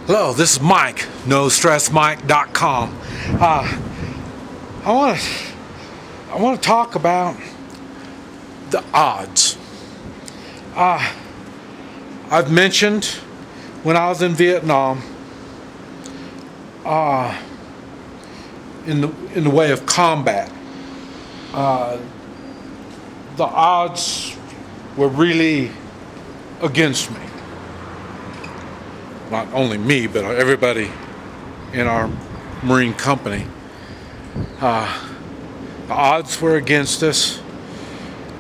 Hello, this is Mike, NoStressMike.com. I want to talk about the odds. I've mentioned when I was in Vietnam, in the way of combat, the odds were really against me. Not only me, but everybody in our Marine company. The odds were against us.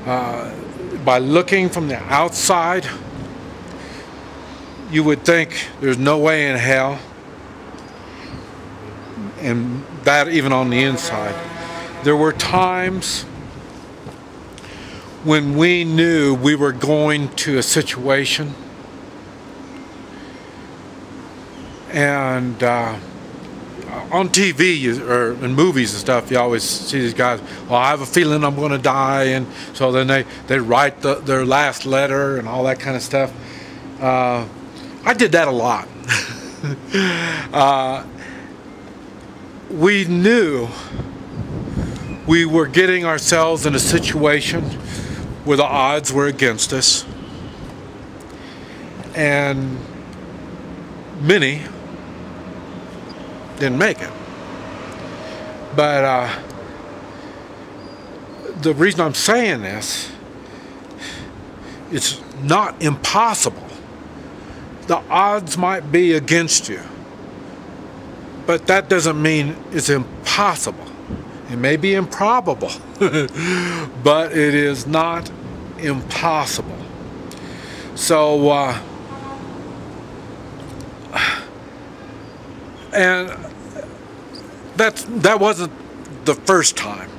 By looking from the outside, you would think there's no way in hell, and that even on the inside. There were times when we knew we were going to a situation, and on TV or in movies and stuff, you always see these guys, well, I have a feeling I'm going to die, and so then they write their last letter and all that kind of stuff. I did that a lot. We knew we were getting ourselves in a situation where the odds were against us, and many didn't make it. But the reason I'm saying this, it's not impossible. The odds might be against you, but that doesn't mean it's impossible. It may be improbable, but it is not impossible. So, and that wasn't the first time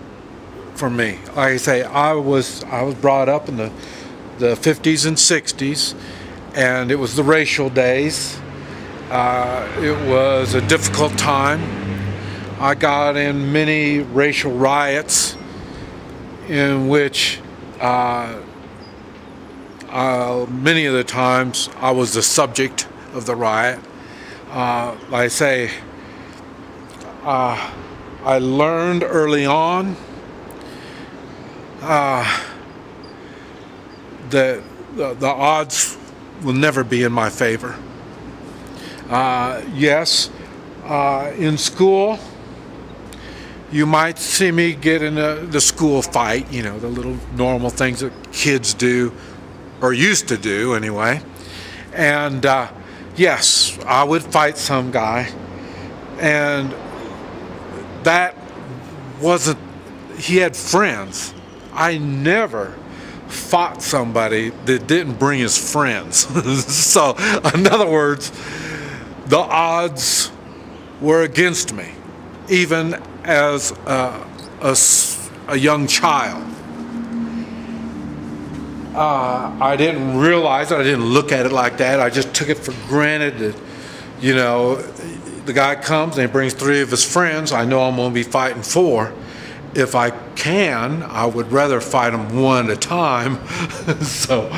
for me. Like I say, I was brought up in the 50s and 60s, and it was the racial days. It was a difficult time. I got in many racial riots in which many of the times I was the subject of the riot. Like I say, I learned early on that the odds will never be in my favor. Yes, in school, you might see me get in the school fight, you know, the little normal things that kids do, or used to do anyway. And yes, I would fight some guy, and that wasn't, he had friends. I never fought somebody that didn't bring his friends. So, in other words, the odds were against me, even as a young child. I didn't realize it. I didn't look at it like that. I just took it for granted that, you know, the guy comes and he brings 3 of his friends. I know I'm going to be fighting 4. If I can, I would rather fight them one at a time. So,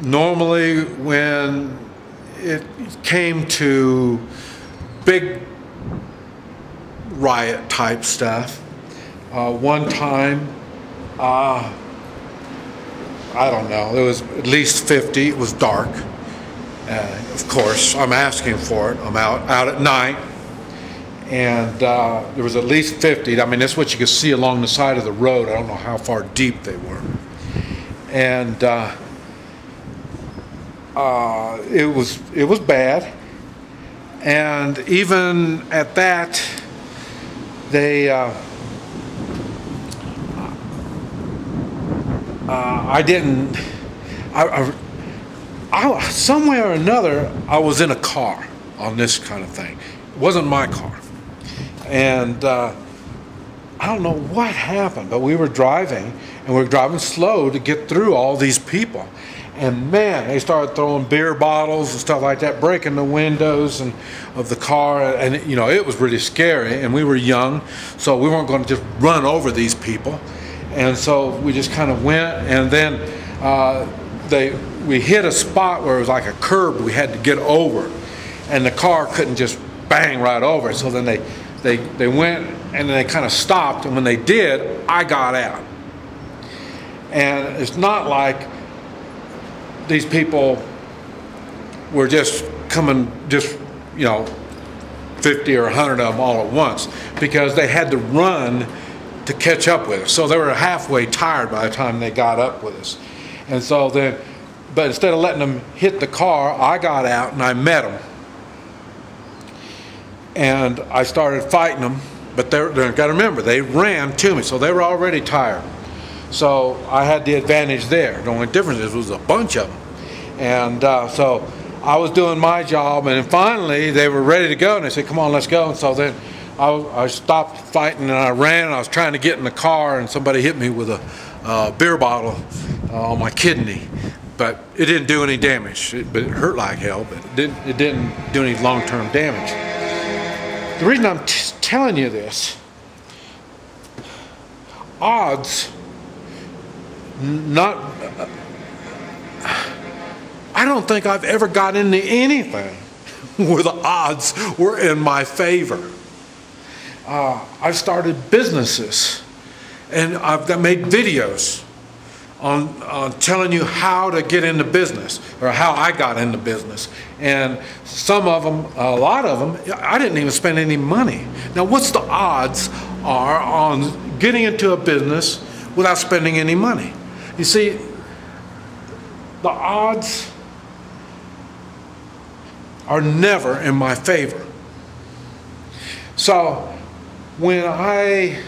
normally when it came to big riot type stuff, one time, I don't know, there was at least 50. It was dark. Of course, I'm asking for it. I'm out at night, and there was at least 50. I mean, that's what you could see along the side of the road. I don't know how far deep they were. And it was bad. And even at that, they somewhere or another, I was in a car on this kind of thing. It wasn't my car. And I don't know what happened, but we were driving, and we were driving slow to get through all these people. And man, they started throwing beer bottles and stuff like that, breaking the windows of the car, and you know, it was really scary, and we were young, so we weren't going to just run over these people. And so we just kind of went, and then we hit a spot where it was like a curb we had to get over, and the car couldn't just bang right over it. So then they went and then they kind of stopped, and when they did, I got out. And it's not like these people were just coming, just, you know, 50 or 100 of them all at once, because they had to run to catch up with us. So they were halfway tired by the time they got up with us. And so then, but instead of letting them hit the car, I got out and I met them. And I started fighting them, but they've got to remember, they ran to me, so they were already tired. So I had the advantage there. The only difference is it was a bunch of them. And so I was doing my job, and then finally they were ready to go, and they said, come on, let's go. And so then I stopped fighting, and I ran, and I was trying to get in the car, and somebody hit me with a beer bottle on my kidney. But it didn't do any damage. But it hurt like hell, but it didn't do any long-term damage. The reason I'm telling you this, odds, I don't think I've ever got into anything where the odds were in my favor. I've started businesses, and I've made videos on telling you how to get into business, or how I got into business. And some of them, a lot of them, I didn't even spend any money. Now, what's the odds are on getting into a business without spending any money? You see, the odds are never in my favor. So when I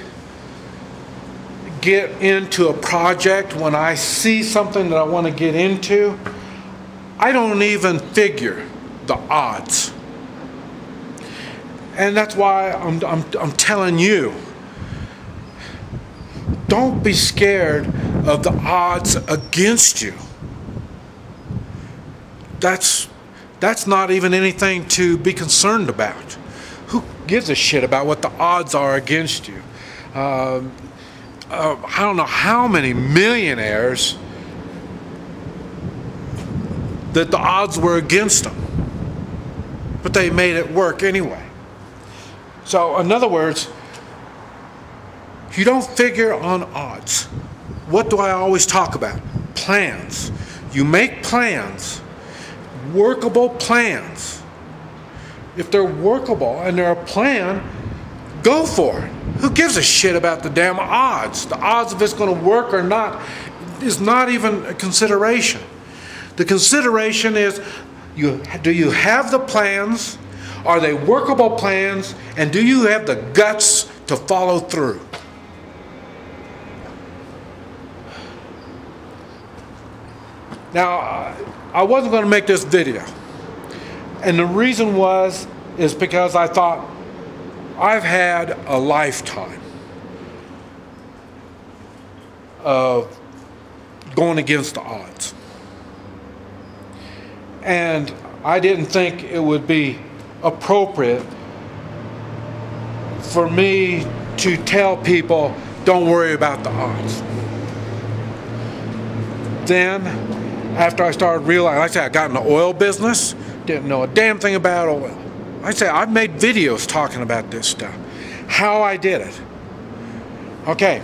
get into a project, when I see something that I want to get into, I don't even figure the odds. And that's why I'm telling you, don't be scared of the odds against you. That's not even anything to be concerned about. Who gives a shit about what the odds are against you? I don't know how many millionaires that the odds were against them, but they made it work anyway. So in other words, you don't figure on odds. What do I always talk about? Plans. You make plans, workable plans. If they're workable and they're a plan, go for it. Who gives a shit about the damn odds? The odds of it's going to work or not is not even a consideration. The consideration is, do you have the plans? Are they workable plans? And do you have the guts to follow through? Now, I wasn't going to make this video. And the reason is because I thought, I've had a lifetime of going against the odds. And I didn't think it would be appropriate for me to tell people, don't worry about the odds. Then, after I started realizing, like I said, I got in the oil business, didn't know a damn thing about oil. Like I say, I've made videos talking about this stuff, how I did it. Okay,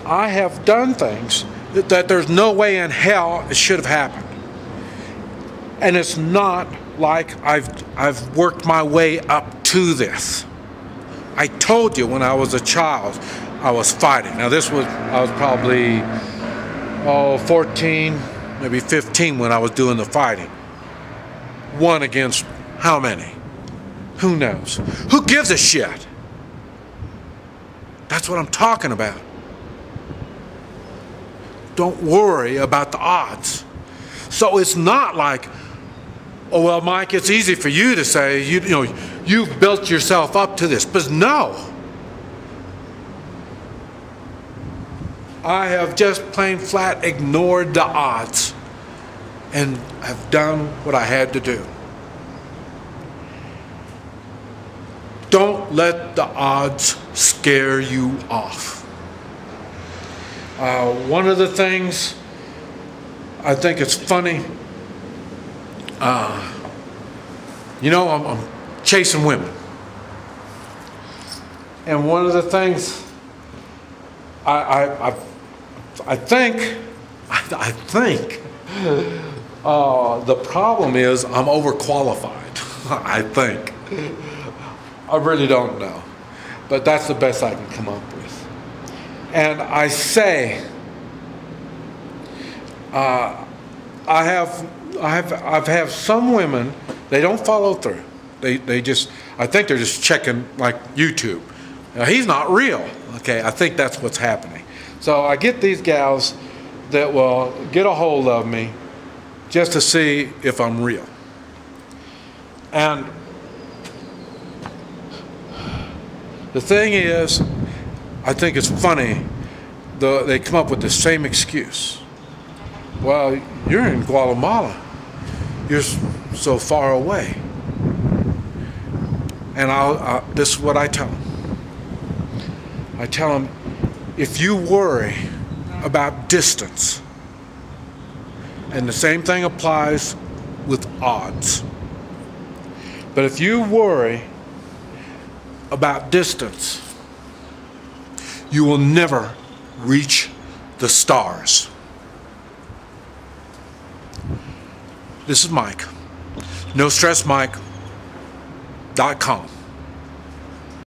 I have done things that there's no way in hell it should have happened. And it's not like I've worked my way up to this. I told you when I was a child, I was fighting. Now I was probably 14, maybe 15 when I was doing the fighting. One against how many? Who knows? Who gives a shit? That's what I'm talking about. Don't worry about the odds. So it's not like, oh well, Mike, it's easy for you to say, you know, you've built yourself up to this. But no. I have just plain flat ignored the odds and have done what I had to do. Don't let the odds scare you off. One of the things I think it's funny. You know, I'm chasing women. And one of the things I think the problem is I'm overqualified. I think. I really don't know. But that's the best I can come up with. And I say, I've had some women, they don't follow through. They just, I think they're just checking like YouTube. He's not real. Okay, I think that's what's happening. So I get these gals that will get a hold of me just to see if I'm real. And the thing is, I think it's funny, they come up with the same excuse. Well, you're in Guatemala. You're so far away. And this is what I tell them. I tell them, if you worry about distance, and the same thing applies with odds, but if you worry about distance, you will never reach the stars. This is Mike. NoStressMike.com.